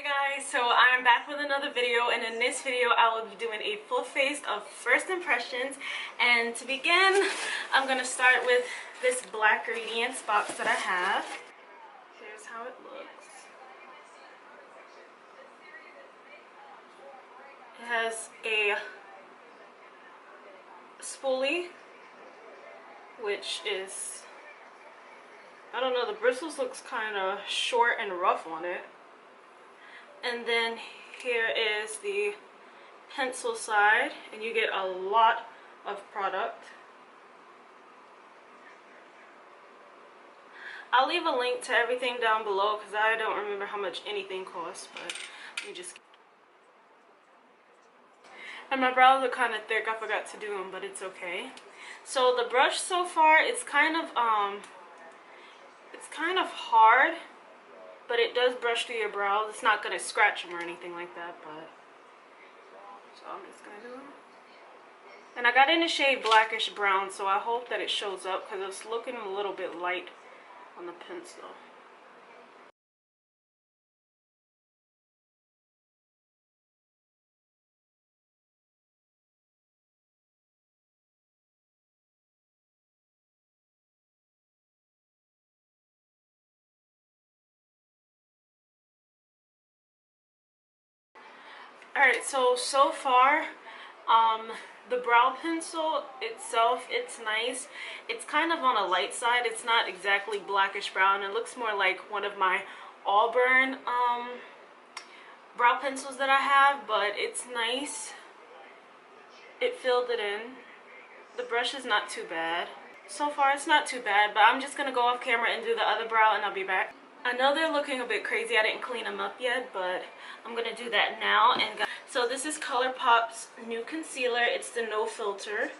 Guys, so I'm back with another video, and in this video I will be doing a full face of first impressions. And to begin, I'm going to start with this black Radiance box that I have. Here's how it looks. It has a spoolie, which is, I don't know, the bristles looks kind of short and rough on it. And then here is the pencil side, and you get a lot of product. I'll leave a link to everything down below because I don't remember how much anything costs, but let me just... And my brows are kind of thick, I forgot to do them, but it's okay. So the brush so far, it's kind of hard, but it does brush through your brows. It's not going to scratch them or anything like that, but... So I'm just going to do it. And I got in the shade blackish brown, so I hope that it shows up because it's looking a little bit light on the pencil. Alright, so far, the brow pencil itself, it's nice. It's kind of on a light side. It's not exactly blackish brown. It looks more like one of my Auburn brow pencils that I have, but it's nice. It filled it in. The brush is not too bad. So far, it's not too bad, but I'm just going to go off camera and do the other brow, and I'll be back. I know they're looking a bit crazy. I didn't clean them up yet, but I'm going to do that now. And so this is Colourpop's new concealer. It's the No Filter.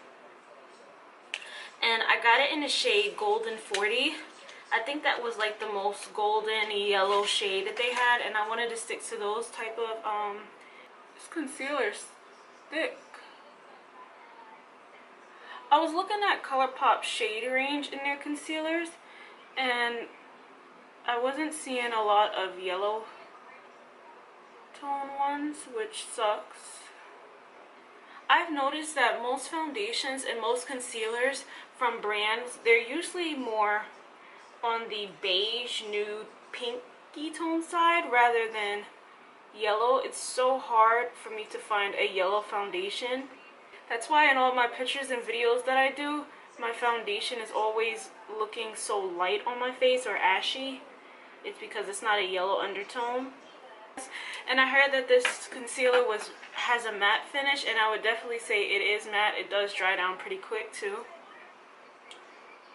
And I got it in the shade Golden 40. I think that was like the most golden yellow shade that they had. And I wanted to stick to those type of, this concealer's thick. I was looking at Colourpop shade range in their concealers, and I wasn't seeing a lot of yellow tone ones, which sucks. I've noticed that most foundations and most concealers from brands, they're usually more on the beige, nude, pinky tone side rather than yellow. It's so hard for me to find a yellow foundation. That's why in all my pictures and videos that I do, my foundation is always looking so light on my face or ashy. It's because it's not a yellow undertone. And I heard that this concealer has a matte finish, and I would definitely say it is matte. It does dry down pretty quick too.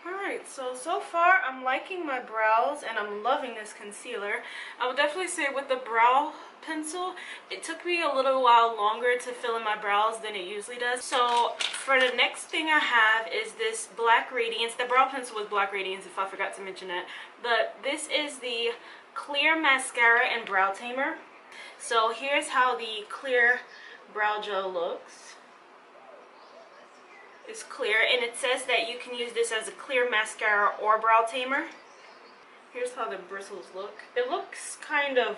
Alright, so far I'm liking my brows and I'm loving this concealer. I would definitely say with the brow pencil, it took me a little while longer to fill in my brows than it usually does. So for the next thing I have is this black Radiance. The brow pencil was black Radiance, if I forgot to mention that. But this is the clear mascara and brow tamer. So here's how the clear brow gel looks. It's clear, and it says that you can use this as a clear mascara or brow tamer. Here's how the bristles look. It looks kind of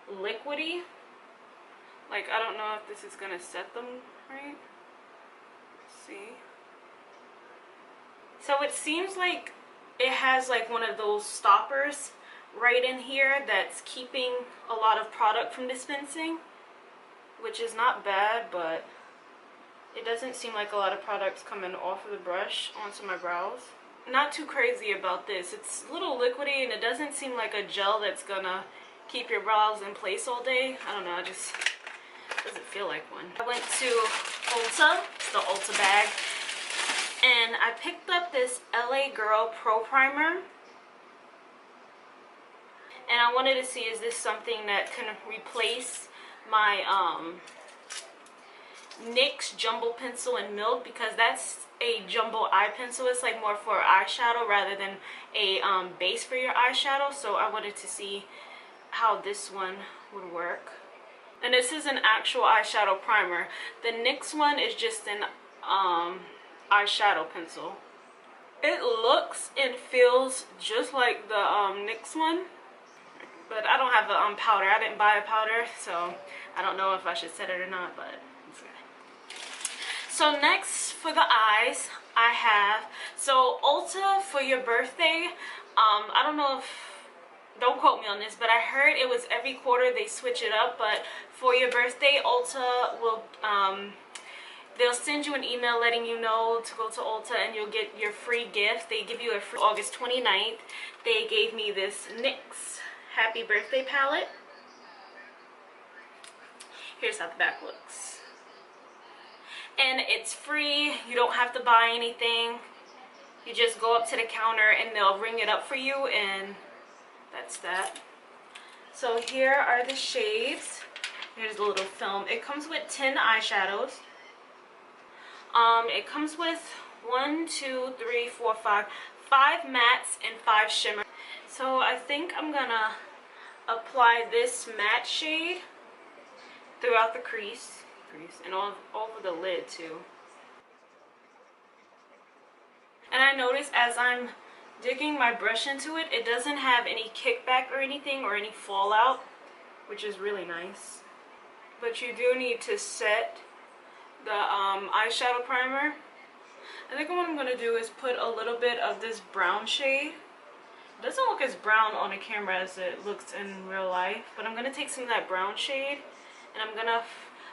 liquidy. Like, I don't know if this is gonna set them right. Let's see. So it seems like it has like one of those stoppers right in here that's keeping a lot of product from dispensing, which is not bad, but it doesn't seem like a lot of products coming off of the brush onto my brows. Not too crazy about this. It's a little liquidy, and it doesn't seem like a gel that's gonna keep your brows in place all day. I don't know, it just doesn't feel like one. I went to Ulta, it's the Ulta bag, and I picked up this LA Girl Pro Primer. And I wanted to see, is this something that can replace my NYX Jumbo Pencil in Milk, because that's a jumbo eye pencil. It's like more for eyeshadow rather than a base for your eyeshadow. So I wanted to see how this one would work. And this is an actual eyeshadow primer. The NYX one is just an eyeshadow pencil. It looks and feels just like the NYX one. But I don't have a powder. I didn't buy a powder, so I don't know if I should set it or not, but it's good. So next for the eyes, I have, so Ulta for your birthday, I don't know if, don't quote me on this, but I heard it was every quarter they switch it up, but for your birthday, Ulta will, they'll send you an email letting you know to go to Ulta and you'll get your free gift. They give you a free, August 29th, they gave me this NYX Happy Birthday palette. Here's how the back looks. And it's free, you don't have to buy anything. You just go up to the counter and they'll ring it up for you, and that's that. So here are the shades. Here's a little film. It comes with 10 eyeshadows. It comes with 5 mattes and 5 shimmers. So I think I'm gonna apply this matte shade throughout the crease and all over the lid too. And I notice as I'm digging my brush into it, it doesn't have any kickback or anything or any fallout, which is really nice. But you do need to set the eyeshadow primer. I think what I'm going to do is put a little bit of this brown shade. It doesn't look as brown on the camera as it looks in real life, but I'm going to take some of that brown shade and I'm going to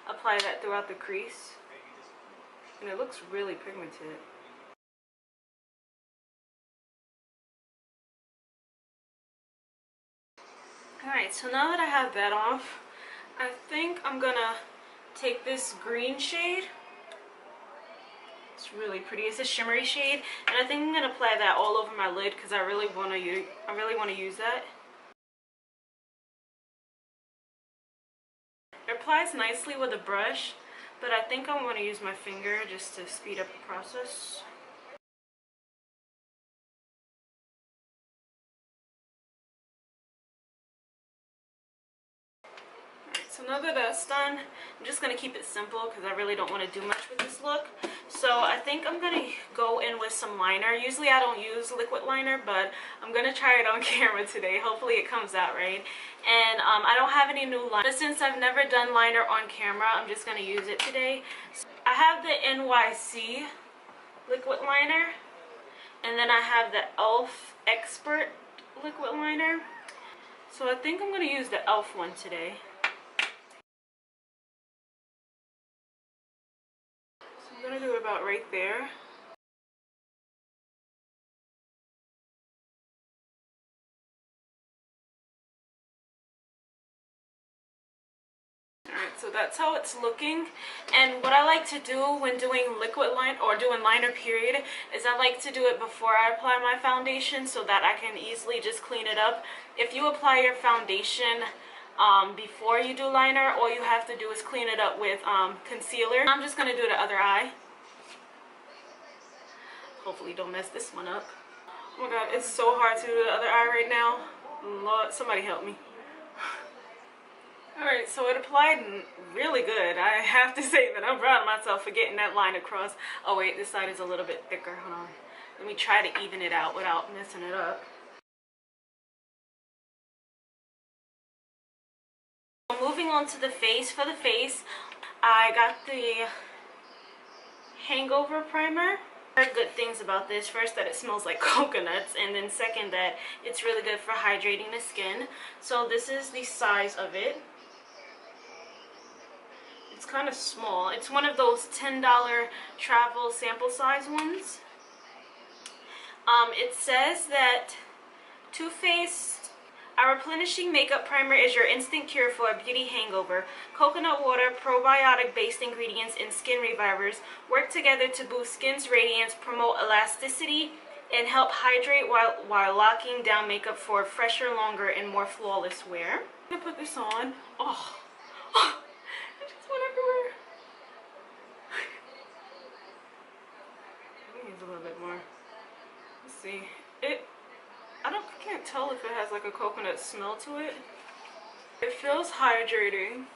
apply that throughout the crease. And it looks really pigmented. Alright, so now that I have that off, I think I'm gonna take this green shade. It's really pretty. It's a shimmery shade, and I think I'm gonna apply that all over my lid because I really want to use that. It applies nicely with a brush, but I think I want to use my finger just to speed up the process. So now that that's done, I'm just going to keep it simple because I really don't want to do much with this look. So I think I'm going to go in with some liner. Usually I don't use liquid liner, but I'm going to try it on camera today. Hopefully it comes out right. And I don't have any new liner. But since I've never done liner on camera, I'm just going to use it today. So I have the NYX liquid liner. And then I have the e.l.f. Expert liquid liner. So I think I'm going to use the e.l.f. one today. I'm gonna do it about right there. Alright, so that's how it's looking. And what I like to do when doing liquid line or doing liner period is I like to do it before I apply my foundation so that I can easily just clean it up. If you apply your foundation before you do liner, all you have to do is clean it up with concealer. I'm just going to do the other eye. Hopefully don't mess this one up. Oh my god, it's so hard to do the other eye right now. Lord, somebody help me. Alright, so it applied really good. I have to say that I'm proud of myself for getting that line across. Oh wait, this side is a little bit thicker. Hold on. Let me try to even it out without messing it up. Moving on to the face. For the face, I got the Hangover primer. I heard good things about this. First, that it smells like coconuts, and then second, that it's really good for hydrating the skin. So this is the size of it. It's kind of small. It's one of those $10 travel sample size ones. It says that Too Faced, our replenishing makeup primer is your instant cure for a beauty hangover. Coconut water, probiotic-based ingredients, and skin revivers work together to boost skin's radiance, promote elasticity, and help hydrate while locking down makeup for fresher, longer, and more flawless wear. I'm gonna put this on. Oh, it just went everywhere. Let me use a little bit more. Let's see. I can't tell if it has like a coconut smell to it. It feels hydrating.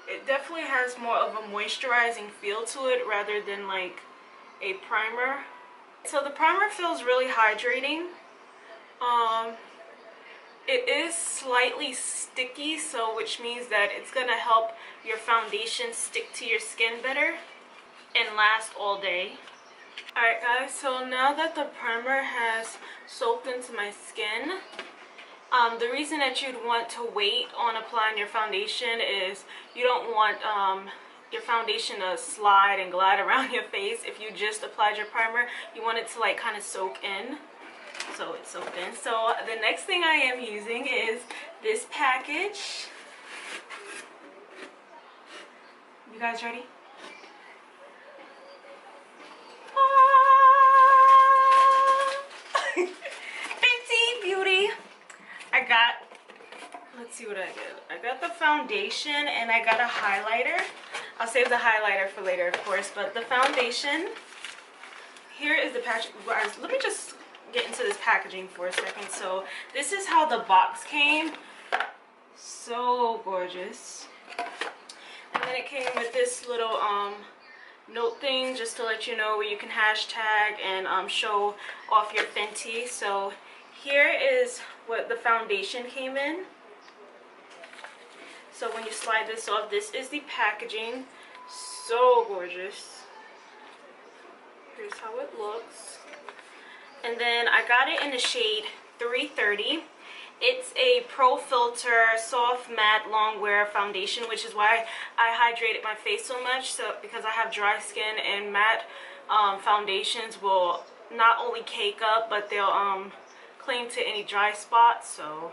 It definitely has more of a moisturizing feel to it rather than like a primer. So the primer feels really hydrating. It is slightly sticky, so which means that it's gonna help your foundation stick to your skin better and last all day. Alright guys, so now that the primer has soaked into my skin, the reason that you'd want to wait on applying your foundation is you don't want your foundation to slide and glide around your face. If you just applied your primer, you want it to like kind of soak in. So it's soaked in. So the next thing I am using is this package. You guys ready? Fenty Beauty. Let's see what I get. I got the foundation and I got a highlighter. I'll save the highlighter for later, of course, but the foundation, here is the package. Let me just get into this packaging for a second. So this is how the box came. So gorgeous. And then it came with this little note thing just to let you know where you can hashtag and show off your Fenty. So here is what the foundation came in. So when you slide this off, this is the packaging. So gorgeous. Here's how it looks. And then I got it in the shade 330. It's a Pro Filter Soft Matte Long Wear Foundation, which is why I hydrated my face so much. So because I have dry skin, and matte foundations will not only cake up, but they'll cling to any dry spots. So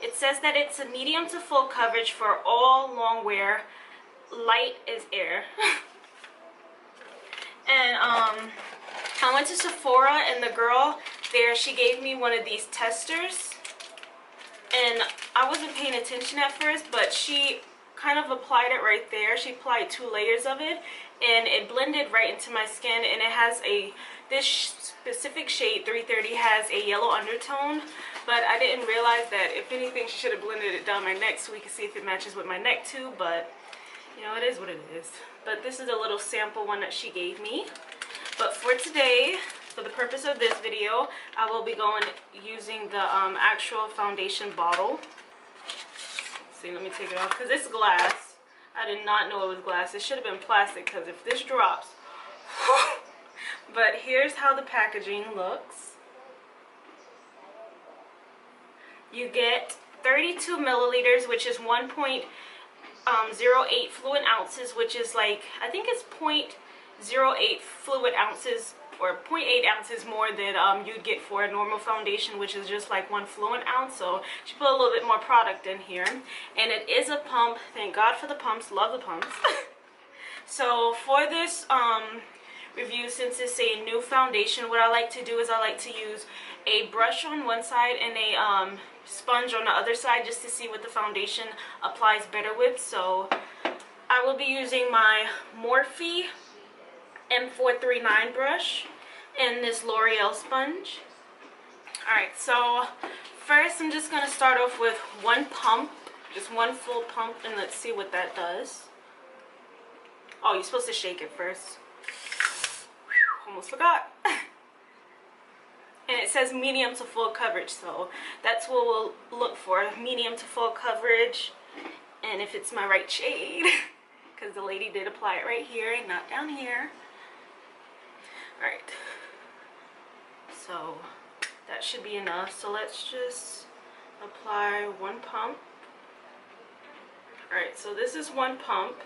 it says that it's a medium to full coverage for all long wear, light as air. And I went to Sephora, and the girl there, she gave me one of these testers. And I wasn't paying attention at first, but she kind of applied it right there. She applied 2 layers of it, and it blended right into my skin. And it has this specific shade 330 has a yellow undertone, but I didn't realize that. If anything, she should have blended it down my neck so we can see if it matches with my neck too. But you know, it is what it is. But this is a little sample one that she gave me. But for today, for the purpose of this video, I will be using the actual foundation bottle. Let's see, let me take it off because it's glass. I did not know it was glass. It should have been plastic, because if this drops. But here's how the packaging looks. You get 32 milliliters, which is 1.08 fluid ounces, which is like, I think it's 0.08 fluid ounces or 0.8 ounces more than you'd get for a normal foundation, which is just like 1 fluid ounce. So she put a little bit more product in here, and it is a pump. Thank God for the pumps. Love the pumps. So for this review, since it's a new foundation, what I like to do is I like to use a brush on one side and a sponge on the other side, just to see what the foundation applies better with. So I will be using my Morphe M439 brush and this L'Oreal sponge. Alright, so first I'm just going to start off with 1 pump, just 1 full pump, and let's see what that does. Oh, you're supposed to shake it first. Almost forgot. And it says medium to full coverage, so that's what we'll look for, medium to full coverage, and if it's my right shade, because the lady did apply it right here and not down here. Alright, so that should be enough. So let's just apply 1 pump. Alright, so this is 1 pump.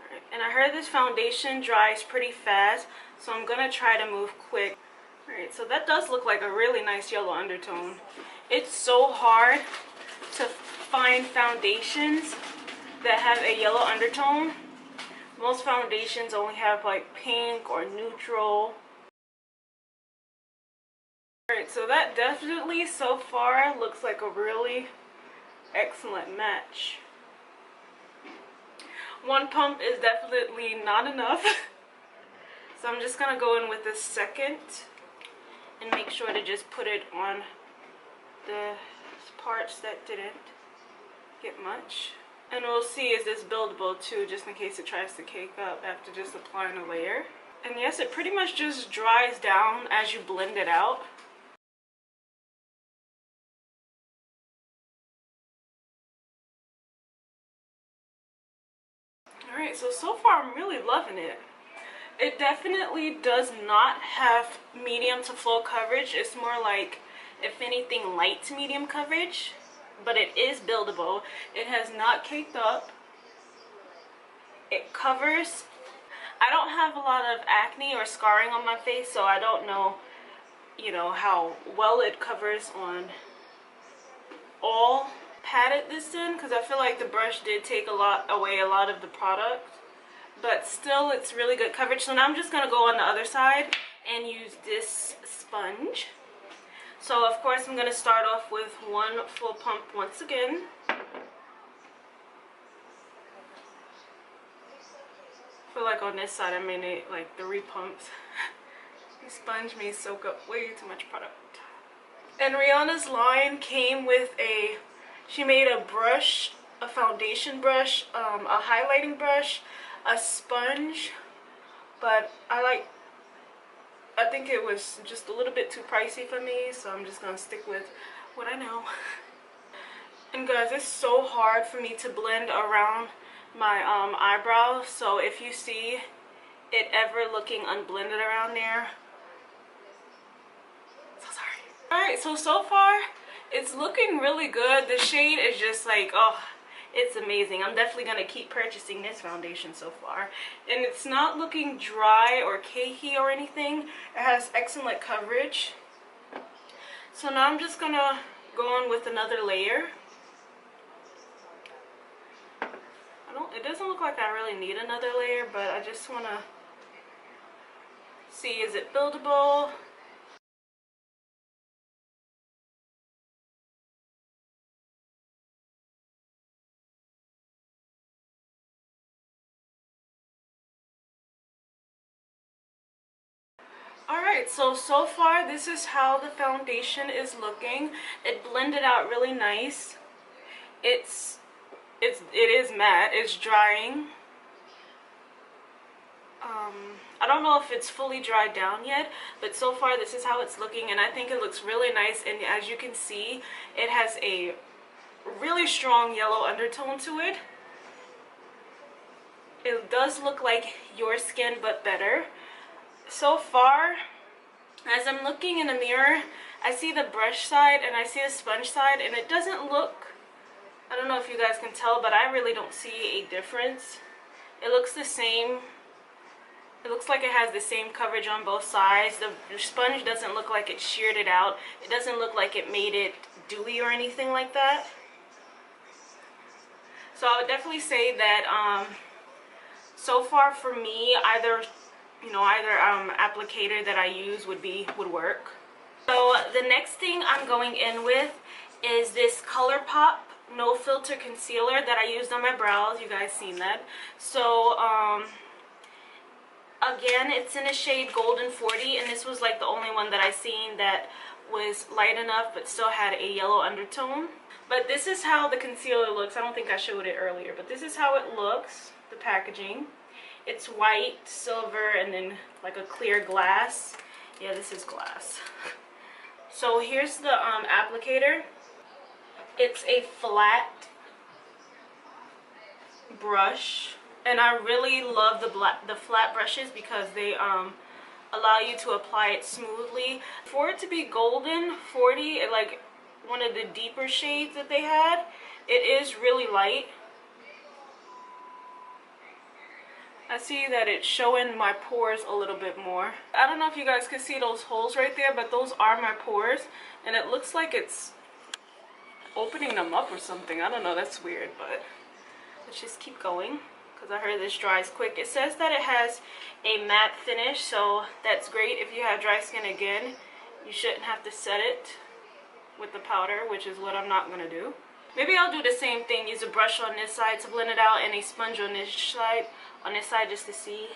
Alright, and I heard this foundation dries pretty fast, so I'm going to try to move quick. Alright, so that does look like a really nice yellow undertone. It's so hard to find foundations that have a yellow undertone. Most foundations only have like pink or neutral. Alright, so that definitely so far looks like a really excellent match. 1 pump is definitely not enough. So I'm just going to go in with the second and make sure to just put it on the parts that didn't get much. And we'll see, is this buildable too, just in case it tries to cake up after just applying a layer. And yes, it pretty much just dries down as you blend it out. Alright, so far I'm really loving it. It definitely does not have medium to full coverage. It's more like, if anything, light to medium coverage. But it is buildable. It has not caked up. It covers. I don't have a lot of acne or scarring on my face, so I don't know, you know, how well it covers on all patted this in, because I feel like the brush did take away a lot of the product. But still, it's really good coverage. So now I'm just going to go on the other side and use this sponge. So of course I'm going to start off with one full pump once again. I feel like on this side I may need like 3 pumps. The sponge may soak up way too much product. And Rihanna's line came with she made a brush, a foundation brush, a highlighting brush, a sponge, but I think it was just a little bit too pricey for me, so I'm just gonna stick with what I know. And guys, it's so hard for me to blend around my eyebrows, so if you see it ever looking unblended around there, so sorry. Alright, so far it's looking really good. The shade is just like, oh, it's amazing. I'm definitely going to keep purchasing this foundation so far. And it's not looking dry or cakey or anything. It has excellent coverage. So now I'm just going to go on with another layer. It doesn't look like I really need another layer, but I just want to see, is it buildable? Alright, so far this is how the foundation is looking. It blended out really nice. It is matte. It's drying. I don't know if it's fully dried down yet, but so far this is how it's looking, and I think it looks really nice. And as you can see, it has a really strong yellow undertone to it. It does look like your skin, but better. So far, as I'm looking in the mirror, I see the brush side and I see the sponge side, and it doesn't look, I don't know if you guys can tell, but I really don't see a difference. It looks the same. It looks like it has the same coverage on both sides. The sponge doesn't look like it sheared it out. It doesn't look like it made it dewy or anything like that. So I would definitely say that so far for me, either applicator that I use would work. So the next thing I'm going in with is this Colourpop No Filter Concealer that I used on my brows. You guys seen that. So again, it's in a shade Golden 40, and this was like the only one that I seen that was light enough but still had a yellow undertone. But this is how the concealer looks. I don't think I showed it earlier, but this is how it looks, the packaging. It's white, silver, and then like a clear glass. Yeah, this is glass. So here's the applicator. It's a flat brush, and I really love the flat brushes because they allow you to apply it smoothly. For it to be Golden 40, like one of the deeper shades that they had, it is really light. I see that it's showing my pores a little bit more. I don't know if you guys can see those holes right there, but those are my pores, and it looks like it's opening them up or something. I don't know, that's weird, but let's just keep going because I heard this dries quick. It says that it has a matte finish, so that's great. If you have dry skin, again, you shouldn't have to set it with the powder, which is what I'm not going to do. Maybe I'll do the same thing, use a brush on this side to blend it out and a sponge on this side just to see.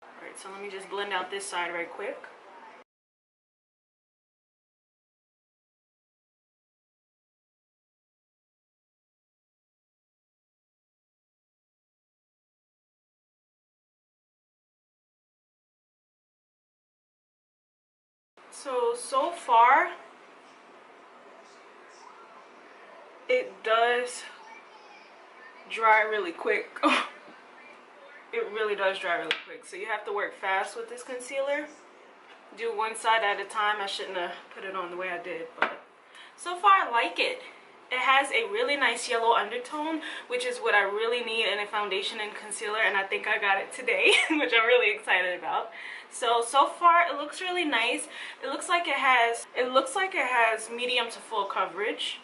Alright, so let me just blend out this side right quick. So far, it does dry really quick. It really does dry really quick, so you have to work fast with this concealer. Do one side at a time. I shouldn't have put it on the way I did, but so far I like it. It has a really nice yellow undertone, which is what I really need in a foundation and concealer, and I think I got it today, which I'm really excited about. So far it looks really nice. It looks like it has medium to full coverage.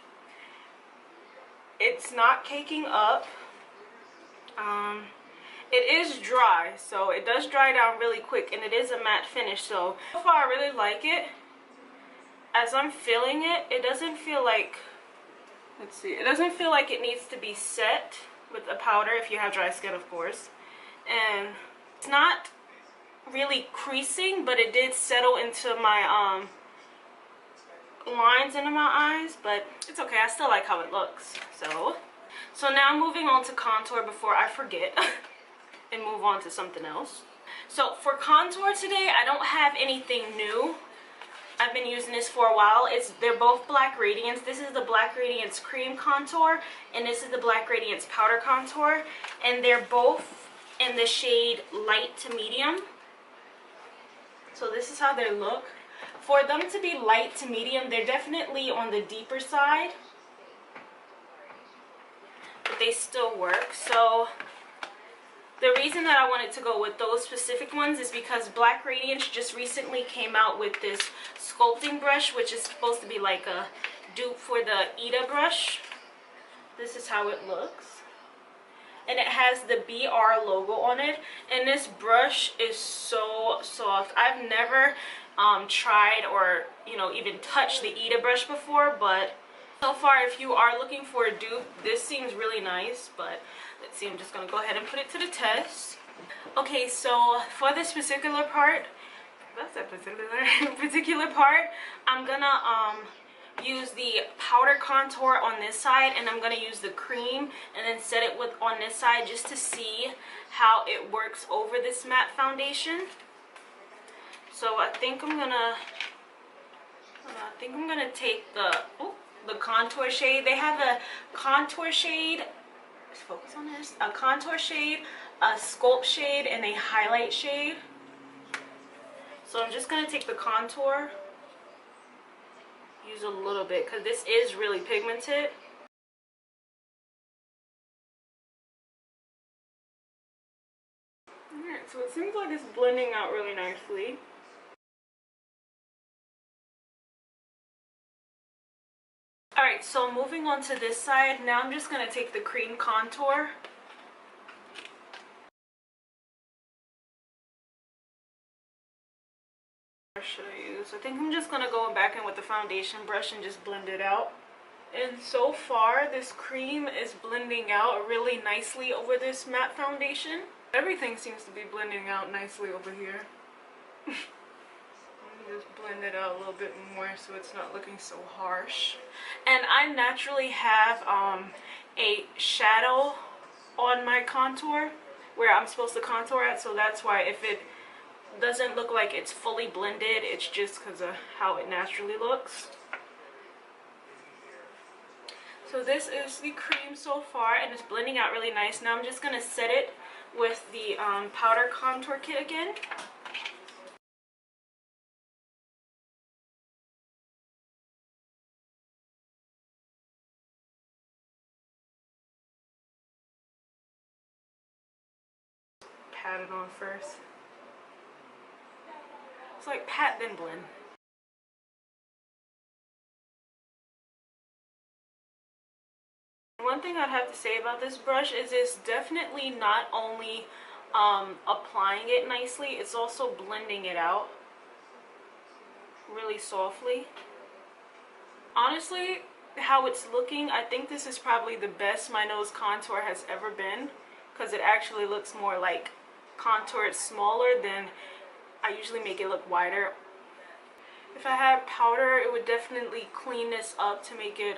It's not caking up. It is dry, so it does dry down really quick, and it is a matte finish. So far I really like it. As I'm feeling it, it doesn't feel like, let's see, it doesn't feel like it needs to be set with a powder if you have dry skin, of course. And it's not really creasing, but it did settle into my lines into my eyes, but it's okay. I still like how it looks. So now moving on to contour before I forget and move on to something else. So for contour today, I don't have anything new. I've been using this for a while. They're both Black Radiance. This is the Black Radiance Cream Contour, and this is the Black Radiance Powder Contour, and they're both in the shade light to medium. So this is how they look. For them to be light to medium, they're definitely on the deeper side, but they still work. So the reason that I wanted to go with those specific ones is because Black Radiance just recently came out with this sculpting brush, which is supposed to be like a dupe for the Ida brush. This is how it looks. And it has the BR logo on it. And this brush is so soft. I've never tried or, you know, even touched the Ida brush before, but so far, if you are looking for a dupe, this seems really nice. But let's see, I'm just gonna go ahead and put it to the test. Okay, so for this particular part, I'm gonna use the powder contour on this side, and I'm gonna use the cream and then set it with on this side just to see how it works over this matte foundation. So I think I'm gonna take the contour shade. They have a contour shade, let's focus on this, a contour shade, a sculpt shade, and a highlight shade. So I'm just going to take the contour, use a little bit because this is really pigmented. Alright, so it seems like it's blending out really nicely. Alright, so moving on to this side, now I'm just going to take the cream contour. What should I use? I think I'm just going to go back in with the foundation brush and just blend it out. And so far, this cream is blending out really nicely over this matte foundation. Everything seems to be blending out nicely over here. Just blend it out a little bit more so it's not looking so harsh. And I naturally have a shadow on my contour where I'm supposed to contour at, so that's why if it doesn't look like it's fully blended, it's just because of how it naturally looks. So this is the cream so far, and it's blending out really nice. Now I'm just going to set it with the powder contour kit again. Pat it on first. It's like pat then blend. One thing I'd have to say about this brush is it's definitely not only applying it nicely, it's also blending it out really softly. Honestly, how it's looking, I think this is probably the best my nose contour has ever been, because it actually looks more like contoured smaller than I usually make it look wider. If I had powder, it would definitely clean this up to make it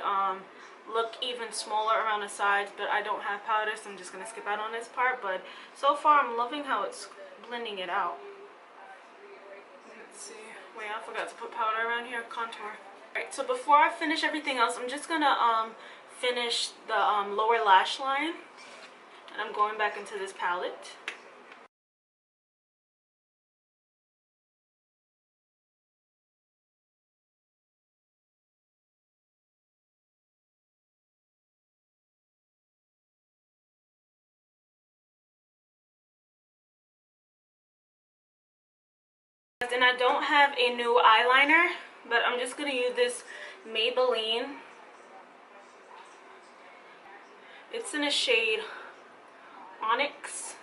look even smaller around the sides, but I don't have powder, so I'm just going to skip out on this part. But so far I'm loving how it's blending it out. Let's see. Wait, I forgot to put powder around here. Contour. Alright, so before I finish everything else, I'm just going to finish the lower lash line. And I'm going back into this palette. And I don't have a new eyeliner, but I'm just going to use this Maybelline. It's in a shade Onyx.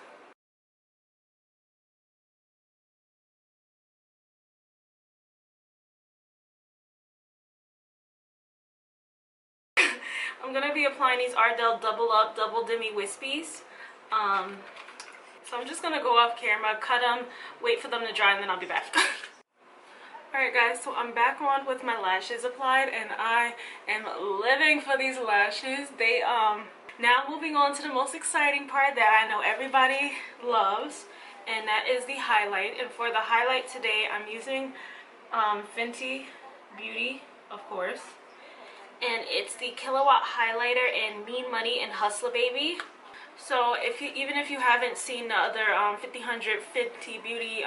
I'm going to be applying these Ardell Double Up Double Demi Wispies. So I'm just going to go off camera, cut them, wait for them to dry, and then I'll be back. Alright guys, so I'm back on with my lashes applied, and I am living for these lashes. They, now moving on to the most exciting part that I know everybody loves, and that is the highlight. And for the highlight today, I'm using Fenty Beauty, of course. And it's the Killawatt highlighter in Mean Money and Hustler Baby. So even if you haven't seen the other 100 Fenty Beauty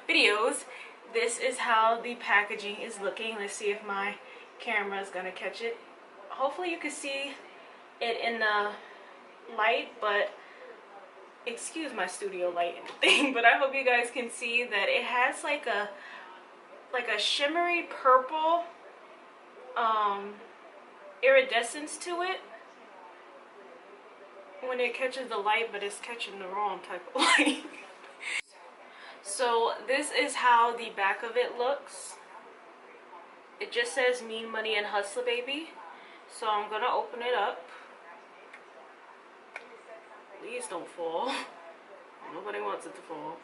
videos, this is how the packaging is looking. Let's see if my camera is gonna catch it. Hopefully you can see it in the light, but excuse my studio light and thing, but I hope you guys can see that it has like a shimmery purple iridescence to it when it catches the light, but it's catching the wrong type of light. So this is how the back of it looks. It just says Mean Money and Hustler Baby. So I'm gonna open it up. Please don't fall. Nobody wants it to fall.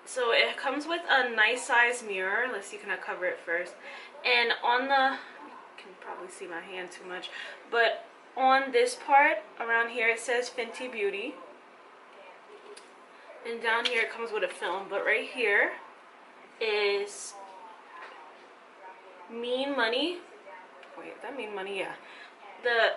So it comes with a nice size mirror. Let's see, can I cover it first? And on the, you can probably see my hand too much, but on this part around here it says Fenty Beauty. And down here it comes with a film, but right here is Mean Money. Wait, that Mean Money, yeah. The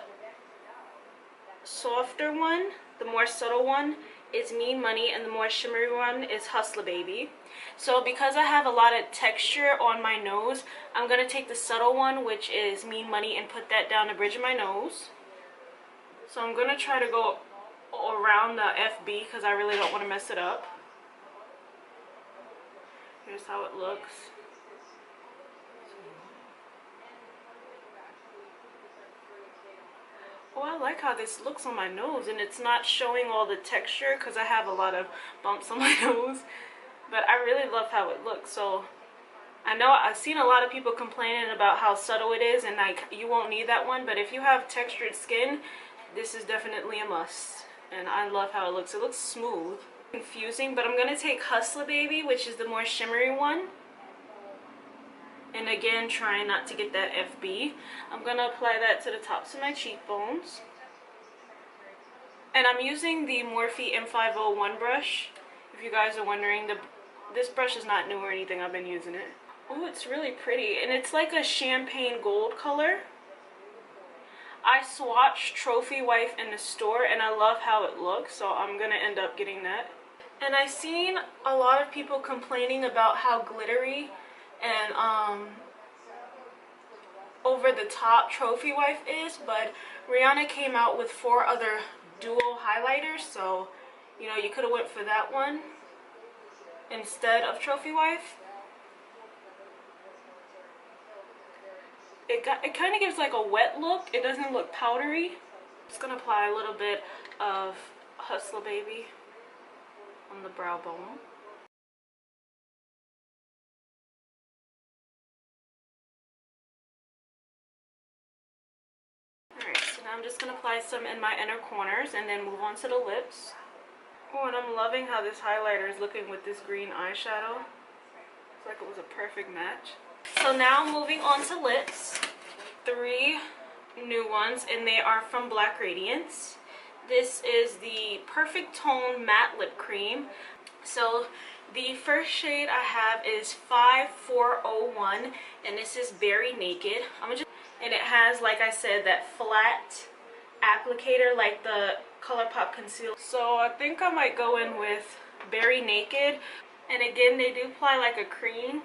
softer one, the more subtle one, is Mean Money, and the more shimmery one is Hustler Baby. So because I have a lot of texture on my nose, I'm going to take the subtle one, which is Mean Money, and put that down the bridge of my nose. So I'm going to try to go around the FB because I really don't want to mess it up. Here's how it looks. Oh, I like how this looks on my nose, and it's not showing all the texture because I have a lot of bumps on my nose, but I really love how it looks. So I know I've seen a lot of people complaining about how subtle it is, and like you won't need that one, but if you have textured skin, this is definitely a must. And I love how it looks. It looks smooth. Confusing, but I'm going to take Hustler Baby, which is the more shimmery one. And again, trying not to get that FB. I'm going to apply that to the tops of my cheekbones. And I'm using the Morphe M501 brush. If you guys are wondering, this brush is not new or anything. I've been using it. Oh, it's really pretty. And it's like a champagne gold color. I swatched Trophy Wife in the store, and I love how it looks, so I'm going to end up getting that. And I've seen a lot of people complaining about how glittery and over the top Trophy Wife is, but Rihanna came out with 4 other dual highlighters, so you know, you could have went for that one instead of Trophy Wife. It kind of gives like a wet look. It doesn't look powdery. I'm just gonna apply a little bit of Hustler Baby on the brow bone. Alright, so now I'm just gonna apply some in my inner corners and then move on to the lips. Oh, and I'm loving how this highlighter is looking with this green eyeshadow. It's like it was a perfect match. So now moving on to lips. 3 new ones, and they are from Black Radiance. This is the Perfect Tone Matte Lip Cream. So the first shade I have is 5401, and this is Very Naked. And it has, like I said, that flat applicator like the Colourpop concealer. So I think I might go in with Berry Naked. And again, they do apply like a cream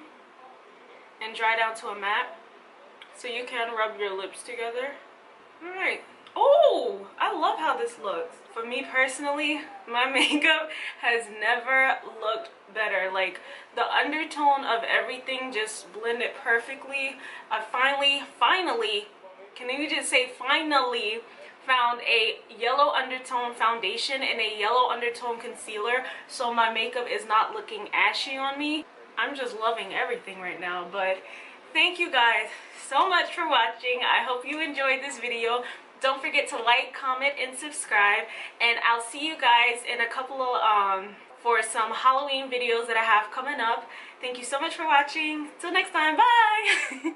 and dry down to a matte. So you can rub your lips together. Alright. Oh, I love how this looks. For me personally, my makeup has never looked better. Like, the undertone of everything just blended perfectly. I finally, can you just say finally, found a yellow undertone foundation and a yellow undertone concealer, so my makeup is not looking ashy on me. I'm just loving everything right now. But thank you guys so much for watching. I hope you enjoyed this video. Don't forget to like, comment, and subscribe. And I'll see you guys in a couple of, for some Halloween videos that I have coming up. Thank you so much for watching. Till next time, bye!